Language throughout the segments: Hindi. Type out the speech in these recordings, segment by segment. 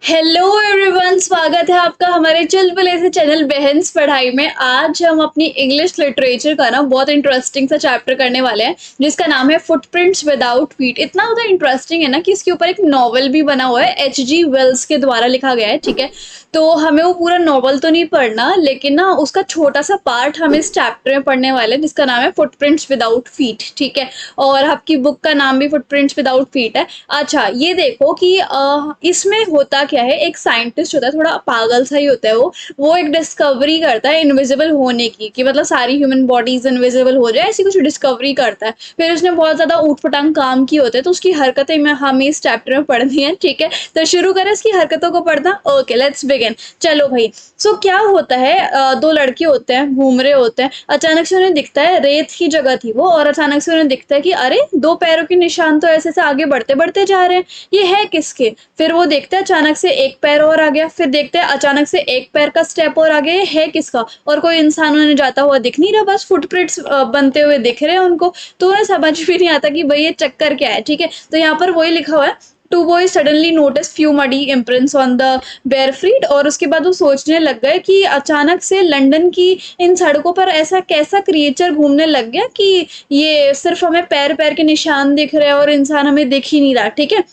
हेलो एवरीवन, स्वागत है आपका हमारे चुलबुले से चैनल बहन्स पढ़ाई में। आज हम अपनी इंग्लिश लिटरेचर का ना बहुत इंटरेस्टिंग सा चैप्टर करने वाले हैं जिसका नाम है फुटप्रिंट्स विदाउट फीट। इतना ज़्यादा इंटरेस्टिंग है ना कि इसके ऊपर एक नॉवल भी बना हुआ है, एच.जी. वेल्स के द्वारा लिखा गया है। ठीक है, तो हमें वो पूरा नॉवल तो नहीं पढ़ना, लेकिन ना उसका छोटा सा पार्ट हम इस चैप्टर में पढ़ने वाले हैं जिसका नाम है फुटप्रिंट्स विदाउट फीट। ठीक है, और आपकी बुक का नाम भी फुटप्रिंट्स विदाउट फीट है। अच्छा, ये देखो कि इसमें होता क्या है, एक साइंटिस्ट होता है, थोड़ा पागल सा ही होता है वो एक डिस्कवरी करता है इनविजिबल होने की, कि मतलब सारी ह्यूमन बॉडीज इनविजिबल हो जाए, ऐसी कुछ डिस्कवरी करता है। फिर उसने बहुत ज्यादा ऊट पटांग काम किए होते हैं, तो उसकी हरकतें में हमें इस चैप्टर में पढ़नी है। ठीक है, तो शुरू करें इसकी हरकतों को पढ़ना। Okay, let's begin. चलो भाई। क्या होता है, दो लड़के होते हैं, घूम रहे होते हैं, अचानक से उन्हें दिखता है, रेत की जगह थी वो, और अचानक से उन्हें दिखता है कि अरे दो पैरों के निशान तो ऐसे से आगे बढ़ते बढ़ते जा रहे हैं, ये है किसके। फिर वो देखते हैं अचानक से एक पैर और आ गया, फिर देखते हैं अचानक से एक पैर का स्टेप और आगे, है किसका। और कोई इंसान उन्हें जाता हुआ दिख नहीं रहा, बस फुटप्रिंट्स बनते हुए दिख रहे हैं उनको। तो उन्हें समझ भी नहीं आता कि भाई ये चक्कर क्या है। ठीक है, तो यहाँ पर वही लिखा हुआ है, two boys suddenly notice few muddy imprints on the bare feet. और उसके बाद वो सोचने लग गए कि अचानक से लंदन की इन सड़कों पर ऐसा कैसा क्रिएचर घूमने लग गया कि ये सिर्फ हमें पैर पैर के निशान दिख रहे हैं और इंसान हमें दिख ही नहीं रहा। ठीक है,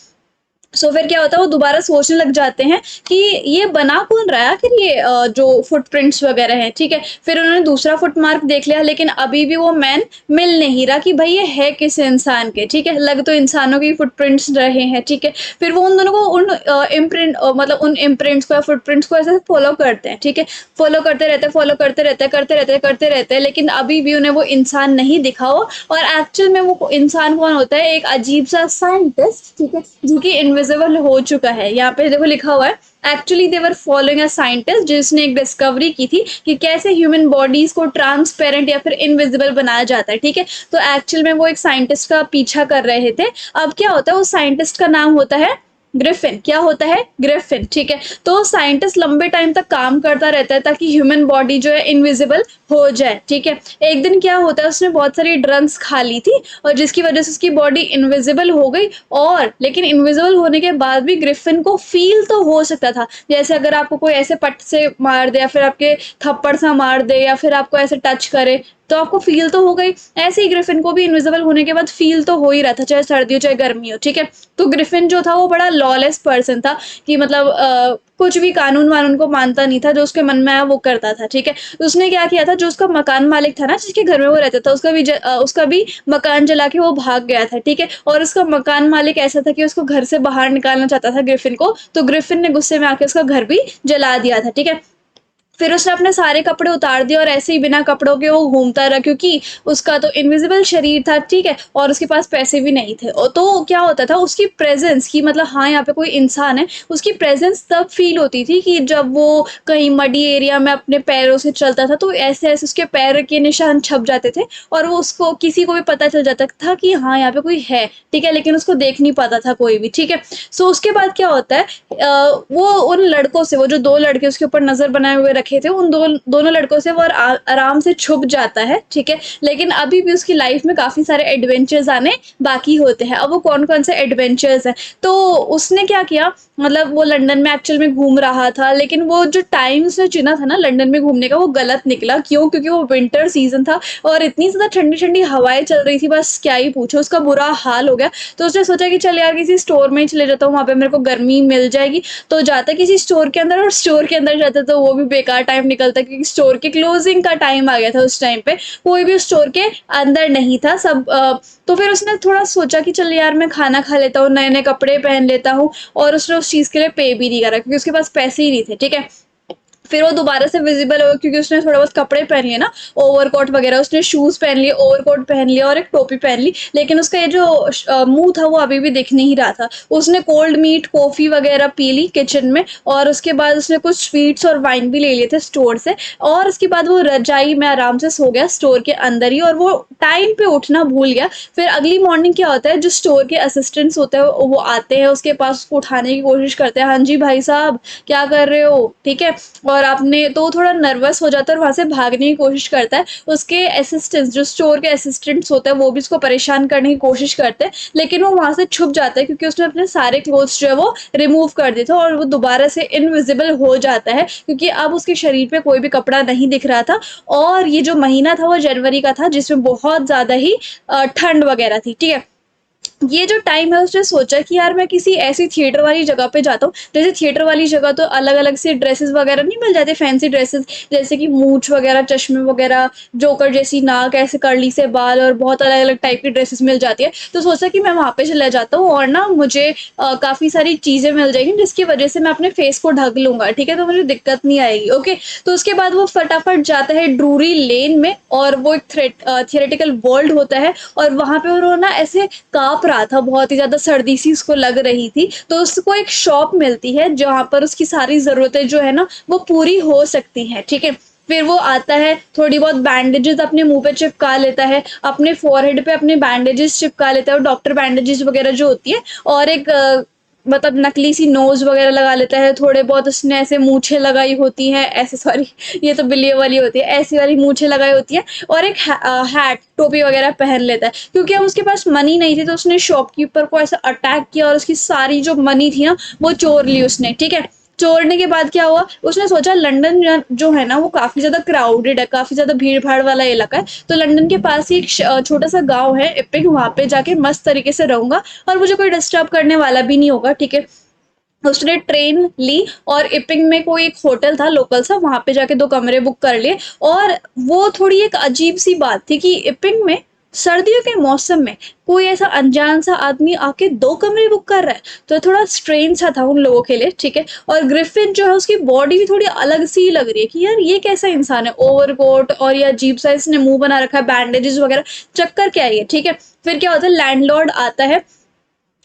फिर क्या होता है, वो दोबारा सोचने लग जाते हैं कि ये बना कौन रहा है आखिर, ये जो फुटप्रिंट्स वगैरह हैं। ठीक है, फिर उन्होंने दूसरा फुटमार्क देख लिया, लेकिन अभी भी वो मैन मिल नहीं रहा कि भाई ये है किस इंसान के। ठीक है, लग तो इंसानों के फुटप्रिंट्स रहे हैं। ठीक है, फिर वो उन दोनों को उन इम्प्रिंट मतलब उन इम्प्रिंट्स को या फुटप्रिंट्स को ऐसे फॉलो करते हैं। ठीक है, फॉलो करते रहते हैं, फॉलो करते रहते हैं, करते रहते हैं, लेकिन अभी भी उन्हें वो इंसान नहीं दिखा हो। और एक्चुअल में वो इंसान कौन होता है, एक अजीब सा साइंटिस्ट। ठीक है, जो कि इनविजिबल हो चुका है। यहाँ पे देखो लिखा हुआ है, actually they were following a scientist जिसने एक डिस्कवरी की थी कि कैसे ह्यूमन बॉडीज को ट्रांसपेरेंट या फिर इनविजिबल बनाया जाता है। ठीक है, तो एक्चुअल में वो एक साइंटिस्ट का पीछा कर रहे थे। अब क्या होता है, उस साइंटिस्ट का नाम होता है ग्रिफिन। क्या होता है, ग्रिफिन। ठीक है, तो साइंटिस्ट लंबे टाइम तक काम करता रहता है ताकि ह्यूमन बॉडी जो है इनविजिबल हो जाए। ठीक है, एक दिन क्या होता है, उसने बहुत सारी ड्रग्स खा ली थी और जिसकी वजह से उसकी बॉडी इनविजिबल हो गई। और लेकिन इनविजिबल होने के बाद भी ग्रिफिन को फील तो हो सकता था, जैसे अगर आपको कोई ऐसे पट से मार दे या फिर आपके थप्पड़ सा मार दे या फिर आपको ऐसे टच करे तो आपको फील तो हो गई। ऐसे ही ग्रिफिन को भी इनविजिबल होने के बाद फील तो हो ही रहा था, चाहे सर्दी हो चाहे गर्मी हो। ठीक है, तो ग्रिफिन जो था वो बड़ा लॉलेस पर्सन था, कि मतलब कुछ भी कानून वानून को मानता नहीं था, जो उसके मन में आया वो करता था। ठीक है, उसने क्या किया था, जो उसका मकान मालिक था ना, जिसके घर में वो रहता था, उसका भी मकान जला के वो भाग गया था। ठीक है, और उसका मकान मालिक ऐसा था कि उसको घर से बाहर निकालना चाहता था ग्रिफिन को, तो ग्रिफिन ने गुस्से में आके उसका घर भी जला दिया था। ठीक है, फिर उसने अपने सारे कपड़े उतार दिए और ऐसे ही बिना कपड़ों के वो घूमता रहा, क्योंकि उसका तो इनविजिबल शरीर था। ठीक है, और उसके पास पैसे भी नहीं थे। और तो क्या होता था, उसकी प्रेजेंस की मतलब हाँ यहाँ पे कोई इंसान है, उसकी प्रेजेंस तब फील होती थी कि जब वो कहीं मडी एरिया में अपने पैरों से चलता था, तो ऐसे ऐसे उसके पैर के निशान छप जाते थे और वो उसको किसी को भी पता चल जाता था कि हाँ यहाँ पे कोई है। ठीक है, लेकिन उसको देख नहीं पाता था कोई भी। ठीक है, उसके बाद क्या होता है, वो उन लड़कों से, वो जो दो लड़के उसके ऊपर नजर बनाए हुए रखे थे, उन दोनों लड़कों से वो आराम से छुप जाता है। ठीक है, लेकिन अभी भी उसकी लाइफ में काफी सारे एडवेंचर्स आने बाकी होते हैं। अब वो कौन कौन से एडवेंचर्स हैं, तो उसने क्या किया, मतलब वो लंदन में एक्चुअल में घूम रहा था, लेकिन वो जो टाइम उसने चुना था ना लंदन में घूमने का, वो गलत निकला। क्यों, क्योंकि वो विंटर सीजन था और इतनी ज्यादा ठंडी ठंडी हवाएं चल रही थी, बस क्या ही पूछो, उसका बुरा हाल हो गया। तो उसने सोचा कि चल यार किसी स्टोर में ही चले जाता हूँ, वहां पे मेरे को गर्मी मिल जाएगी। तो जाता किसी स्टोर के अंदर, और स्टोर के अंदर जाता तो वो भी बेकार टाइम निकलता, क्योंकि स्टोर के क्लोजिंग का टाइम आ गया था। उस टाइम पे कोई भी स्टोर के अंदर नहीं था, सब तो फिर उसने थोड़ा सोचा कि चल यार मैं खाना खा लेता हूँ, नए नए कपड़े पहन लेता हूँ, और उसने उस चीज के लिए पे भी नहीं करा क्योंकि उसके पास पैसे ही नहीं थे। ठीक है, फिर वो दोबारा से विजिबल हो क्योंकि उसने थोड़ा बहुत कपड़े पहन लिए ना, ओवरकोट वगैरह, उसने शूज पहन लिए, ओवरकोट पहन लिया और एक टोपी पहन ली, लेकिन उसका ये जो मुंह था वो अभी भी दिख नहीं रहा था। उसने कोल्ड मीट कॉफी वगैरह पी ली किचन में, और उसके बाद उसने कुछ स्वीट्स और वाइन भी ले लिए थे स्टोर से, और उसके बाद वो रजाई में आराम से सो गया स्टोर के अंदर ही, और वो टाइम पे उठना भूल गया। फिर अगली मॉर्निंग क्या होता है, जो स्टोर के असिस्टेंट्स होते हैं वो आते हैं उसके पास, उसको उठाने की कोशिश करते हैं, हाँ जी भाई साहब क्या कर रहे हो। ठीक है, और और आपने तो थोड़ा नर्वस हो जाता है और वहाँ से भागने की कोशिश करता है। उसके असिस्टेंट्स जो स्टोर के असिस्टेंट्स होते हैं वो भी उसको परेशान करने की कोशिश करते हैं, लेकिन वो वहाँ से छुप जाता है क्योंकि उसने अपने सारे क्लोथ्स जो है वो रिमूव कर दिए थे और वो दोबारा से इनविजिबल हो जाता है क्योंकि अब उसके शरीर पे कोई भी कपड़ा नहीं दिख रहा था। और ये जो महीना था वो जनवरी का था जिसमें बहुत ज़्यादा ही ठंड वगैरह थी, ठीक है। ये जो टाइम है उसने सोचा कि यार मैं किसी ऐसी थिएटर वाली जगह पे जाता हूँ। जैसे थिएटर वाली जगह तो अलग अलग से ड्रेसेस वगैरह नहीं मिल जाते, फैंसी ड्रेसेस, जैसे कि मूछ वगैरह, चश्मे वगैरह, जोकर जैसी नाक, ऐसे कर्ली से बाल और बहुत अलग अलग टाइप की ड्रेसेस मिल जाती है। तो सोचा कि मैं वहां पे चला जाता हूँ और ना मुझे काफी सारी चीजें मिल जाएंगी जिसकी वजह से मैं अपने फेस को ढक लूंगा, ठीक है, तो मुझे दिक्कत नहीं आएगी। ओके, तो उसके बाद वो फटाफट जाता है ड्रूरी लेन में और वो एक थियोरेटिकल वर्ल्ड होता है और वहां पे उन्होंने ना ऐसे काँप रहा था, बहुत ही ज़्यादा सर्दी सी उसको लग रही थी, तो उसको एक शॉप मिलती है जहाँ पर उसकी सारी ज़रूरतें जो है ना वो पूरी हो सकती हैं, ठीक है। फिर वो आता है, थोड़ी बहुत बैंडेजेस अपने मुंह पे चिपका लेता है, अपने फोरहेड पे अपने बैंडेजेस चिपका लेता है और डॉक्टर बैंडेजेस वगैरह जो होती है, और एक मतलब नकली सी नोज वगैरह लगा लेता है। थोड़े बहुत उसने ऐसे मूछें लगाई होती हैं, ऐसे सॉरी ये तो बिल्लियों वाली होती है, ऐसी वाली मूछें लगाई होती है और एक हैट, टोपी वगैरह पहन लेता है क्योंकि अब उसके पास मनी नहीं थी। तो उसने शॉपकीपर को ऐसा अटैक किया और उसकी सारी जो मनी थी ना वो चोर ली उसने, ठीक है। चोरने के बाद क्या हुआ, उसने सोचा लंदन जो है ना वो काफी ज्यादा क्राउडेड है, काफी ज्यादा भीड़ भाड़ वाला इलाका है, तो लंदन के पास ही एक छोटा सा गांव है इपिक, वहां पे जाके मस्त तरीके से रहूंगा और मुझे कोई डिस्टर्ब करने वाला भी नहीं होगा, ठीक है। उसने ट्रेन ली और इपिंग में कोई एक होटल था लोकल सा, वहां पे जाके 2 कमरे बुक कर लिए। और वो थोड़ी एक अजीब सी बात थी कि इपिंग में सर्दियों के मौसम में कोई ऐसा अनजान सा आदमी आके 2 कमरे बुक कर रहा है, तो थोड़ा स्ट्रेंज सा था उन लोगों के लिए, ठीक है। और ग्रिफिन जो है उसकी बॉडी भी थोड़ी अलग सी लग रही है कि यार ये कैसा इंसान है, ओवरकोट और ये अजीब सा इसने मुंह बना रखा है, बैंडेजेस वगैरह, चक्कर क्या है ये, ठीक है। फिर क्या होता है, लैंडलॉर्ड आता है।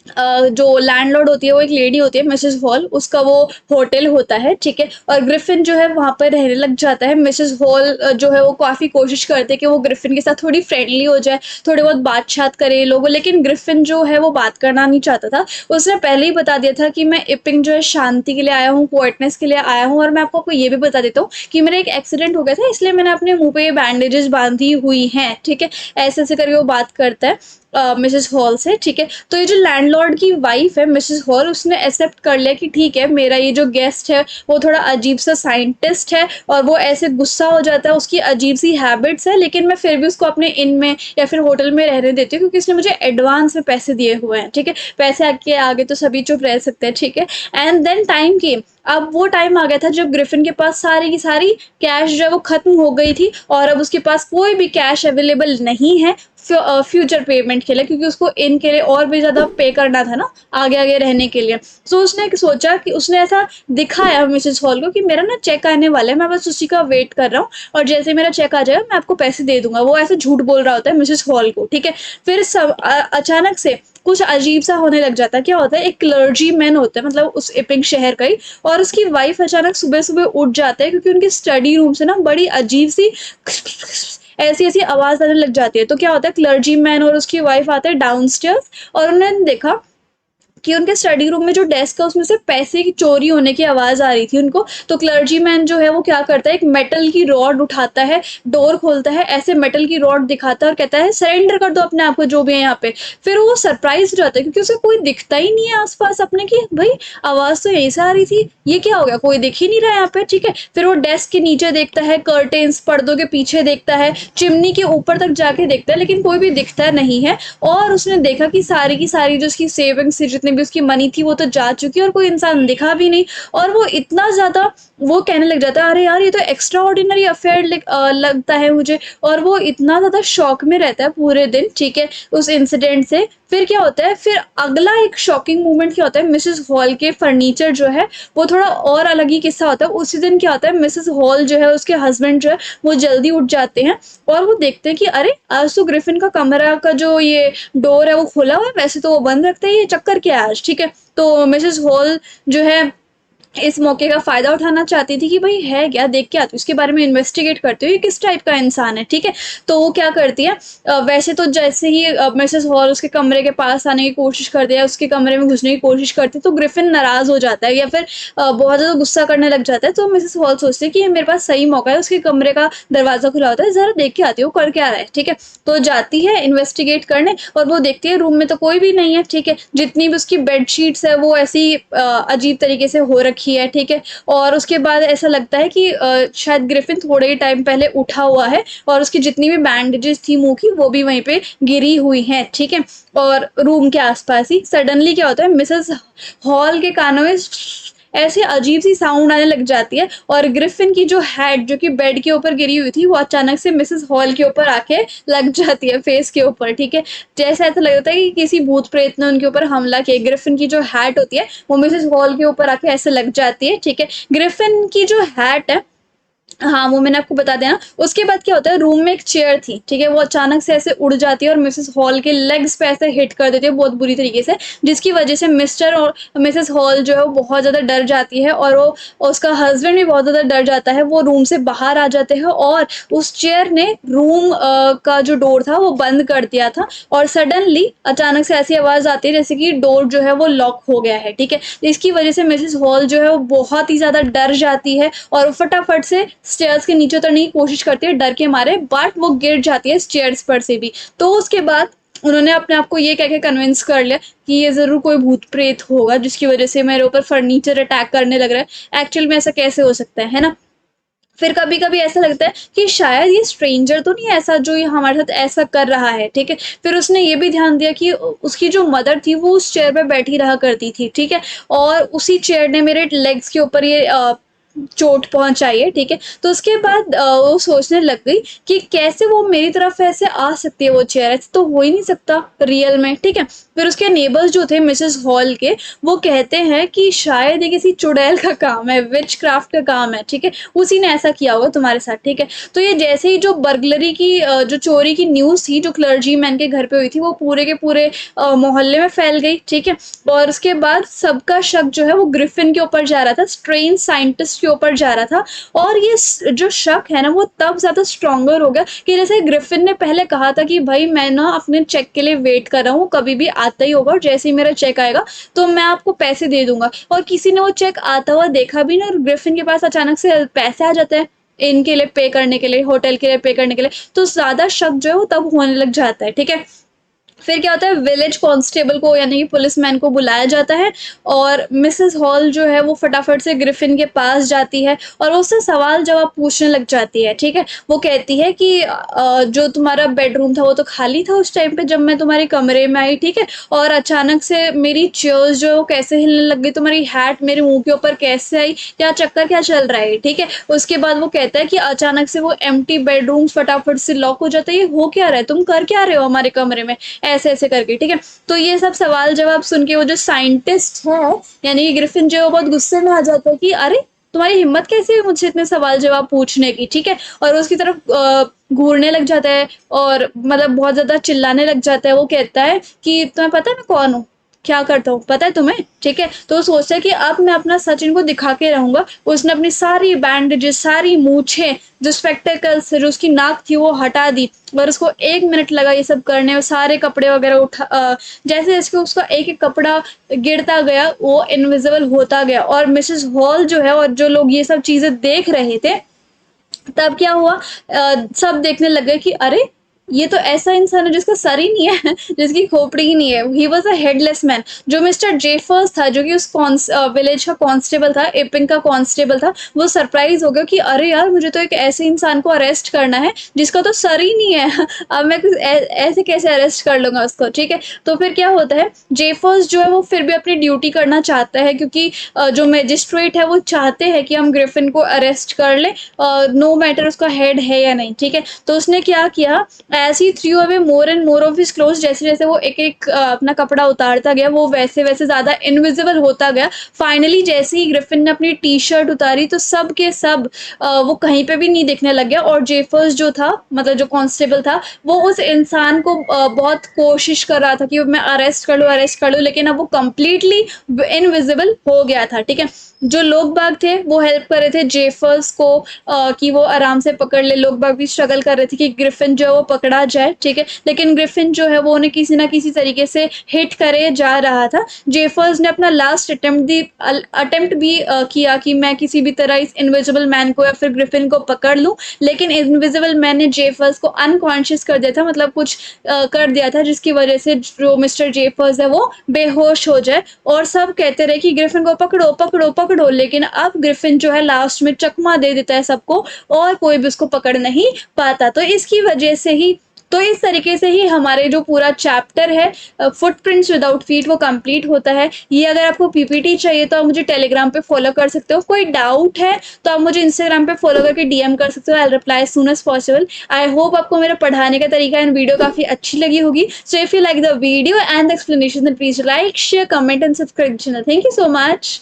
जो लैंडलॉर्ड होती है वो एक लेडी होती है, मिसेस हॉल, उसका वो होटल होता है, ठीक है। और ग्रिफिन जो है वहां पर रहने लग जाता है। मिसेस हॉल जो है वो काफी कोशिश करते हैं कि वो ग्रिफिन के साथ थोड़ी फ्रेंडली हो जाए, थोड़े बहुत बात करे लोगों, लेकिन ग्रिफिन जो है वो बात करना नहीं चाहता था। उसने पहले ही बता दिया था कि मैं इपिंग जो है शांति के लिए आया हूँ, क्वाइटनेस के लिए आया हूँ, और मैं आपको ये भी बता देता हूँ कि मेरा एक एक्सीडेंट हो गया था इसलिए मैंने अपने मुंह पे ये बैंडेजेस बांधी हुई हैं, ठीक है। ऐसे ऐसे करके वो बात करता है मिसेस हॉल से, ठीक है। तो ये जो लैंडलॉर्ड की वाइफ है मिसेस हॉल, उसने एक्सेप्ट कर लिया कि ठीक है मेरा ये जो गेस्ट है वो थोड़ा अजीब सा साइंटिस्ट है और वो ऐसे गुस्सा हो जाता है, उसकी अजीब सी हैबिट्स है, लेकिन मैं फिर भी उसको अपने इन में या फिर होटल में रहने देती हूँ क्योंकि उसने मुझे एडवांस में पैसे दिए हुए हैं, ठीक है। पैसे आगे आगे तो सभी चुप रह सकते हैं, ठीक है। एंड देन टाइम केम, अब वो टाइम आ गया था जब ग्रिफिन के पास सारी की सारी कैश जो है वो खत्म हो गई थी और अब उसके पास कोई भी कैश अवेलेबल नहीं है फ्यूचर पेमेंट के लिए, क्योंकि उसको इनके लिए और भी ज्यादा पे करना था ना आगे आगे रहने के लिए। सो उसने सोचा कि उसने ऐसा दिखाया मिसेस हॉल को कि मेरा ना चेक आने वाला है, मैं बस उसी का वेट कर रहा हूँ और जैसे मेरा चेक आ जाएगा मैं आपको पैसे दे दूंगा। वो ऐसे झूठ बोल रहा होता है मिसेस हॉल को, ठीक है। फिर अचानक से कुछ अजीब सा होने लग जाता है। क्या होता है, एक क्लर्जी मैन होता है, मतलब उस इपिंग शहर का ही, और उसकी वाइफ अचानक सुबह सुबह उठ जाता है क्योंकि उनकी स्टडी रूम से ना बड़ी अजीब सी ऐसी ऐसी आवाज आने लग जाती है। तो क्या होता है, क्लर्जी मैन और उसकी वाइफ आते हैं डाउनस्टेयर्स और उन्होंने देखा कि उनके स्टडी रूम में जो डेस्क है उसमें से पैसे की चोरी होने की आवाज आ रही थी उनको। तो क्लर्जी मैन जो है वो क्या करता है, एक मेटल की रॉड उठाता है, डोर खोलता है, ऐसे मेटल की रॉड दिखाता है और कहता है सरेंडर कर दो अपने आप को जो भी है यहाँ पे। फिर वो सरप्राइज हो जाता है क्योंकि उसे कोई दिखता ही नहीं है आसपास अपने की, भाई आवाज तो यहीं से आ रही थी, ये क्या हो गया, कोई दिख ही नहीं रहा है यहाँ पे, ठीक है। फिर वो डेस्क के नीचे देखता है, कर्टेन्स पर्दों के पीछे देखता है, चिमनी के ऊपर तक जाके देखता है, लेकिन कोई भी दिखता नहीं है। और उसने देखा कि सारी की सारी जो उसकी सेविंग्स थी, जितनी भी उसकी मनी थी, वो तो जा चुकी है और कोई इंसान दिखा भी नहीं। और वो इतना ज्यादा वो कहने लग जाता है अरे यार ये तो एक्स्ट्रा ऑर्डिनरी अफेयर लगता है मुझे, और वो इतना ज्यादा शॉक में रहता है पूरे दिन, ठीक है, उस इंसिडेंट से। फिर क्या होता है, फिर अगला एक शॉकिंग मोमेंट क्या होता है, मिसेस हॉल के फर्नीचर जो है वो थोड़ा और अलग ही किस्सा होता है। उसी दिन क्या होता है, मिसेस हॉल जो है उसके हस्बैंड जो है वो जल्दी उठ जाते हैं और वो देखते हैं कि अरे आज तो ग्रिफिन का कमरा का जो ये डोर है वो खुला हुआ है, वैसे तो वो बंद रखते हैं, ये चक्कर क्या है आज, ठीक है। तो मिसेस हॉल जो है इस मौके का फ़ायदा उठाना चाहती थी कि भाई है क्या, देख के आती हूँ, इसके बारे में इन्वेस्टिगेट करती हूँ, ये किस टाइप का इंसान है, ठीक है? तो वो क्या करती है, वैसे तो जैसे ही मिसेस हॉल उसके कमरे के पास आने की कोशिश करती है, उसके कमरे में घुसने की कोशिश करती है, तो ग्रिफिन नाराज़ हो जाता है या फिर बहुत ज़्यादा गुस्सा करने लग जाता है। तो मिसेस हॉल सोचती है कि ये मेरे पास सही मौका है, उसके कमरे का दरवाज़ा खुला होता है, ज़रा देख के आती हूँ, कर क्या रहा है, ठीक है? तो जाती है इन्वेस्टिगेट करने और वो देखती है रूम में तो कोई भी नहीं है, ठीक है? जितनी भी उसकी बेडशीट्स है वो ऐसी अजीब तरीके से हो रखी है, ठीक है? और उसके बाद ऐसा लगता है कि शायद ग्रिफिन थोड़े ही टाइम पहले उठा हुआ है और उसकी जितनी भी बैंडेजेस थी मुँह की वो भी वहीं पे गिरी हुई हैं, ठीक है? और रूम के आस-पास ही सडनली क्या होता है, मिसेस हॉल के कानों में ऐसी अजीब-सी साउंड आने लग जाती है और ग्रिफिन की जो हेड जो कि बेड के ऊपर गिरी हुई थी, वो अचानक से मिसेस हॉल के ऊपर आके लग जाती है, फेस के ऊपर, ठीक है? जैसे ऐसा लगता है कि किसी भूत-प्रेत ने उनके ऊपर हमला किया। ग्रिफिन की जो हैट होती है, वो मिसेस हॉल के ऊपर आके ऐसे लग जाती है, ठीक है? ग्रिफिन की जो हैट है, हाँ, वो मैंने आपको बता दिया ना। उसके बाद क्या होता है, रूम में एक चेयर थी, ठीक है? वो अचानक से ऐसे उड़ जाती है और मिसेस हॉल के लेग्स पे ऐसे हिट कर देती है बहुत बुरी तरीके से, जिसकी वज़ह से मिस्टर और मिसेस हॉल जो है वो बहुत ज़्यादा डर जाती है और वो उसका हस्बैंड भी बहुत ज़्यादा डर जाता है। वो रूम से बाहर आ जाते हैं और उस चेयर ने रूम का जो डोर था वो बंद कर दिया था और सडनली अचानक से ऐसी आवाज़ आती है जैसे कि डोर जो है वो लॉक हो गया है, ठीक है? इसकी वज़ह से मिसेस हॉल जो है वो बहुत ही ज़्यादा डर जाती है और फटाफट से स्टेयर्स के नीचे उतरने की कोशिश करती है डर के मारे, बट वो गिर जाती है स्टेयर्स पर से भी। तो उसके बाद उन्होंने अपने आप को ये कह के कन्विंस कर लिया कि ये ज़रूर कोई भूत-प्रेत होगा जिसकी वज़ह से मेरे ऊपर फर्नीचर अटैक करने लग रहा है। एक्चुअल में ऐसा कैसे हो सकता है ना? फिर कभी-कभी ऐसा लगता है कि शायद ये स्ट्रेंजर तो नहीं है ऐसा जो ये हमारे साथ ऐसा कर रहा है, ठीक है? फिर उसने ये भी ध्यान दिया कि उसकी जो मदर थी वो उस चेयर पे बैठी रहा करती थी, ठीक है? और उसी चेयर ने मेरे लेग्स के ऊपर ये चोट पहुँचाई है, ठीक है? तो उसके बाद वो सोचने लग गई कि कैसे वो मेरी तरफ ऐसे आ सकती है वो चेयर, ऐसे तो हो ही नहीं सकता रियल में, ठीक है? फिर उसके नेबर्स जो थे मिसेस हॉल के, वो कहते हैं कि शायद ये किसी चुड़ैल का काम है, विचक्राफ्ट का काम है, ठीक है? उसी ने ऐसा किया होगा तुम्हारे साथ, ठीक है? तो ये जैसे ही जो बर्गलरी की जो चोरी की न्यूज़ थी, जो क्लर्जीमैन के घर पे हुई थी, वो पूरे के पूरे मोहल्ले में फैल गई, ठीक है? और उसके बाद सबका शक जो है वो ग्रिफिन के ऊपर जा रहा था, स्ट्रेंज साइंटिस्ट के ऊपर जा रहा था और ये जो शक है ना वो तब ज़्यादा स्ट्रॉन्गर हो गया कि जैसे ग्रिफिन ने पहले कहा था कि भाई मैं ना अपने चेक के लिए वेट कर रहा हूँ, कभी भी आता ही होगा और जैसे ही मेरा चेक आएगा तो मैं आपको पैसे दे दूँगा और किसी ने वो चेक आता हुआ देखा भी ना और ग्रिफिन के पास अचानक से पैसे आ जाते हैं, इनके लिए पे करने के लिए, होटल के लिए पे करने के लिए, तो ज़्यादा शक जो है वो तब होने लग जाता है, ठीक है? फिर क्या होता है, विलेज कांस्टेबल को यानी कि पुलिसमैन को बुलाया जाता है और मिसेस हॉल जो है वो फटाफट से ग्रिफिन के पास जाती है और वो उससे सवाल जवाब पूछने लग जाती है, ठीक है? वो कहती है कि जो तुम्हारा बेडरूम था वो तो खाली था उस टाइम पे जब मैं तुम्हारे कमरे में आई, ठीक है? और अचानक से मेरी चेयर्स जो है वो कैसे हिलने लग गई, तुम्हारी हैट मेरे मुँह के ऊपर कैसे आई, क्या चक्कर क्या चल रहा है, ठीक है? उसके बाद वो कहता है कि अचानक से वो एम्प्टी बेडरूम्स फटाफट से लॉक हो जाता है, ये हो क्या रहा है? तुम कर क्या रहे हो हमारे कमरे में? ऐसे-ऐसे करके, ठीक है? तो ये सब सवाल-जवाब सुन के वो जो साइंटिस्ट है, यानी कि ग्रिफिन जो है वो बहुत गुस्से में आ जाता है कि अरे! तुम्हारी हिम्मत कैसे हुई मुझसे इतने सवाल-जवाब पूछने की, ठीक है? और उसकी तरफ घूरने लग जाता है और मतलब बहुत ज़्यादा चिल्लाने लग जाता है। वो कहता है कि तुम्हें पता है मैं कौन हूँ? क्या करता हूँ? पता है तुम्हें? ठीक है? तो वो सोचता है कि अब मैं अपना सच इनको दिखा के रहूँगा। उसने अपनी सारी बैंडेजेस, सारी मूंछें, जो स्पेक्टेकल्स जो उसकी नाक थी वो हटा दी और उसको 1 मिनट लगा ये सब करने में, सारे कपड़े वगैरह जैसे-जैसे उसका एक-एक कपड़ा गिरता गया, वो इनविजिबल होता गया और मिसेस हॉल जो है और जो लोग ये सब चीज़ें देख रहे थे, तब क्या हुआ, सब देखने लग गए कि अरे! ये तो ऐसा इंसान है जिसका सर ही नहीं है, जिसकी खोपड़ी ही नहीं है। He was a headless man. जो मिस्टर जेफर्स था, जो कि उस विलेज का कांस्टेबल था, एपिंग का कांस्टेबल था, वो सरप्राइज़ हो गया कि अरे यार! मुझे तो एक ऐसे इंसान को अरेस्ट करना है, जिसका तो सर ही नहीं है। अब मैं ऐसे कैसे अरेस्ट कर लूँगा उसको, ठीक है? तो फिर क्या होता है, जेफर्स जो है वो फिर भी अपनी ड्यूटी करना चाहता है क्योंकि जो मजिस्ट्रेट है वो चाहते हैं कि हम ग्रिफिन को अरेस्ट कर लें, नो मैटर उसका हेड है या नहीं, ठीक है? तो उसने क्या किया, as he through away more and more of his clothes, जैसे-जैसे वो एक-एक अपना कपड़ा उतारता गया, वो वैसे-वैसे ज़्यादा इनविजिबल होता गया। फाइनली जैसे ही ग्रिफिन ने अपनी टी-शर्ट उतारी तो सब के सब वो कहीं पे भी नहीं दिखने लग गया और जेफर्स जो था, मतलब जो कांस्टेबल था, वो उस इंसान को बहुत कोशिश कर रहा था कि मैं अरेस्ट कर लूँ, लेकिन अब वो कंप्लीटली इनविजिबल हो गया था, ठीक है? जो लोग बाग थे वो हेल्प कर रहे थे जेफर्स को कि वो आराम से पकड़ ले। लोग बाग भी स्ट्रगल कर रहे थे कि ग्रिफिन जो है वो पकड़ा जाए, ठीक है, लेकिन ग्रिफिन जो है वो उन्हें किसी ना किसी तरीके से हिट करे जा रहा था। जेफर्स ने अपना लास्ट अटेम्प्ट भी किया कि मैं किसी भी तरह इस इनविजिबल मैन को या फिर ग्रिफिन को पकड़ लूं, लेकिन इनविजिबल मैन ने जेफर्स को अनकॉन्शियस कर दिया था, मतलब कुछ कर दिया था जिसकी वजह से जो मिस्टर जेफर्स है वो बेहोश हो जाए। और सब कहते रहे कि ग्रिफिन को पकड़ो पकड़ो पकड़ो, लेकिन अब ग्रिफिन जो है लास्ट में चकमा दे देता है सबको और कोई भी उसको पकड़ नहीं पाता। तो इसकी वजह से ही, तो इस तरीके से ही हमारे जो पूरा चैप्टर है फुटप्रिंट्स विदाउट फीट वो कंप्लीट होता है। ये अगर आपको पीपीटी चाहिए तो आप मुझे टेलीग्राम पे फॉलो कर सकते हो। कोई डाउट है तो आप मुझे इंस्टाग्राम पे फॉलो करके डीएम कर सकते हो। I reply as soon as possible. I hope आपको मेरा पढ़ाने का तरीका एंड वीडियो काफी अच्छी लगी होगी। So if you like the video and the explanation, please like share comment and subscribe channel. Thank you so much.